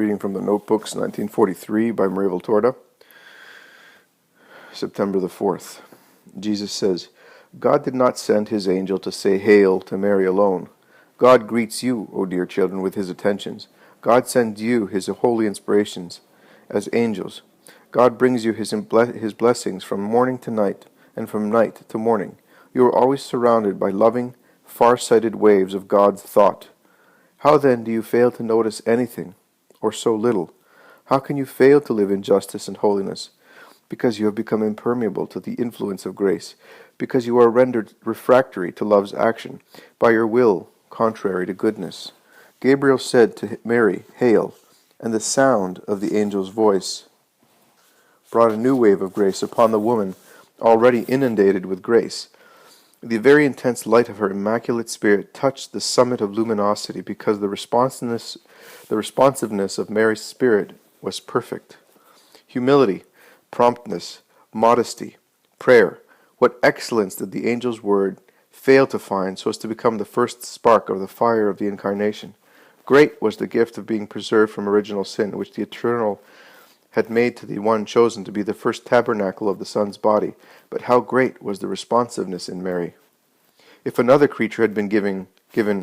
Reading from the Notebooks, 1943, by Maria Valtorta, September the 4th. Jesus says, God did not send his angel to say hail to Mary alone. God greets you, O dear children, with his attentions. God sends you his holy inspirations as angels. God brings you his blessings from morning to night and from night to morning. You are always surrounded by loving, far-sighted waves of God's thought. How then do you fail to notice anything, or so little? How can you fail to live in justice and holiness? Because you have become impermeable to the influence of grace, because you are rendered refractory to love's action, by your will contrary to goodness. Gabriel said to Mary, Hail, and the sound of the angel's voice brought a new wave of grace upon the woman already inundated with grace. The very intense light of her immaculate spirit touched the summit of luminosity because the responsiveness of Mary's spirit was perfect. Humility, promptness, modesty, prayer, what excellence did the angel's word fail to find so as to become the first spark of the fire of the Incarnation. Great was the gift of being preserved from original sin, which the Eternal had made to the one chosen to be the first tabernacle of the Son's body, but how great was the responsiveness in Mary. If another creature had been given,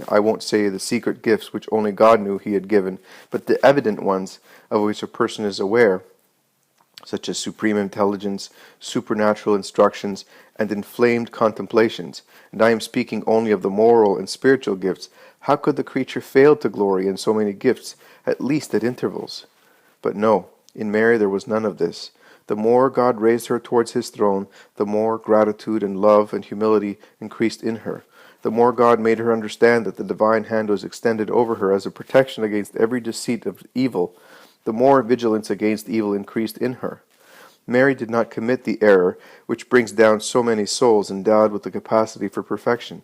I won't say the secret gifts which only God knew he had given, but the evident ones of which a person is aware, such as supreme intelligence, supernatural instructions, and inflamed contemplations, and I am speaking only of the moral and spiritual gifts, how could the creature fail to glory in so many gifts, at least at intervals? But no, in Mary there was none of this. The more God raised her towards his throne, the more gratitude and love and humility increased in her. The more God made her understand that the divine hand was extended over her as a protection against every deceit of evil, the more vigilance against evil increased in her. Mary did not commit the error which brings down so many souls endowed with the capacity for perfection.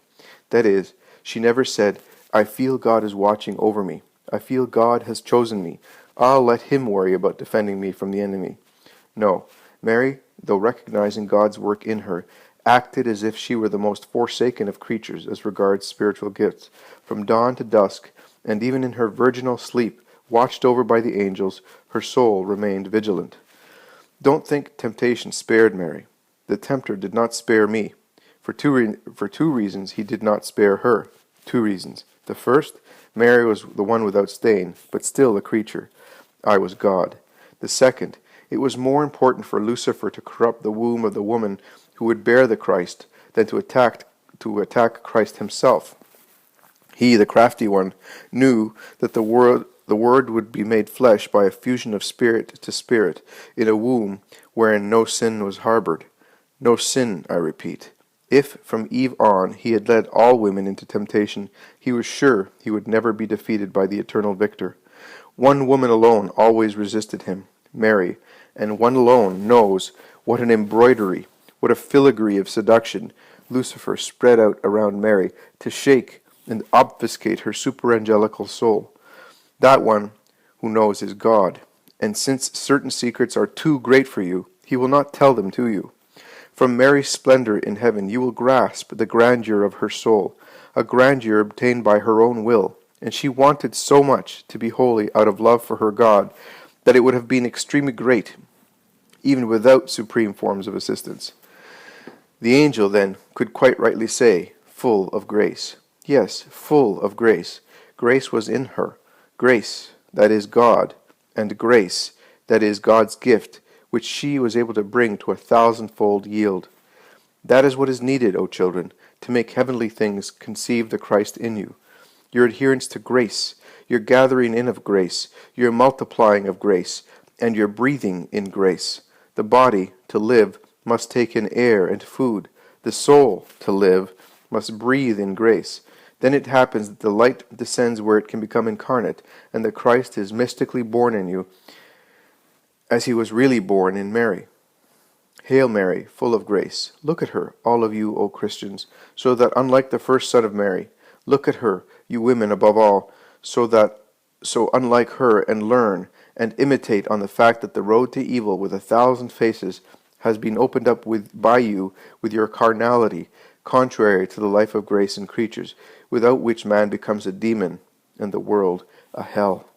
That is, she never said, I feel God is watching over me. I feel God has chosen me. I'll let him worry about defending me from the enemy. No, Mary, though recognizing God's work in her, acted as if she were the most forsaken of creatures as regards spiritual gifts. From dawn to dusk, and even in her virginal sleep, watched over by the angels, her soul remained vigilant. Don't think temptation spared Mary. The tempter did not spare me. For two reasons he did not spare her. 2 reasons. The first, Mary was the one without stain, but still a creature. I was God. The second, it was more important for Lucifer to corrupt the womb of the woman who would bear the Christ than to attack Christ himself. He, the crafty one, knew that the Word would be made flesh by a fusion of spirit to spirit in a womb wherein no sin was harbored. No sin, I repeat. If from Eve on he had led all women into temptation, he was sure he would never be defeated by the eternal victor. One woman alone always resisted him, Mary, and one alone knows what an embroidery, what a filigree of seduction Lucifer spread out around Mary to shake and obfuscate her superangelical soul. That one who knows is God, and since certain secrets are too great for you, he will not tell them to you. From Mary's splendor in heaven you will grasp the grandeur of her soul, a grandeur obtained by her own will, and she wanted so much to be holy out of love for her God that it would have been extremely great, even without supreme forms of assistance. The angel, then, could quite rightly say, full of grace. Yes, full of grace. Grace was in her. Grace, that is God, and grace, that is God's gift, which she was able to bring to 1,000-fold yield. That is what is needed, O children, to make heavenly things conceive the Christ in you. Your adherence to grace, your gathering in of grace, your multiplying of grace, and your breathing in grace. The body, to live, must take in air and food. The soul, to live, must breathe in grace. Then it happens that the light descends where it can become incarnate, and the Christ is mystically born in you, as he was really born in Mary. Hail Mary, full of grace. Look at her, all of you, O Christians, so that unlike the first son of Mary, look at her, you women above all, so unlike her, and learn and imitate on the fact that the road to evil with 1,000 faces has been opened up by you with your carnality, contrary to the life of grace in creatures, without which man becomes a demon and the world a hell.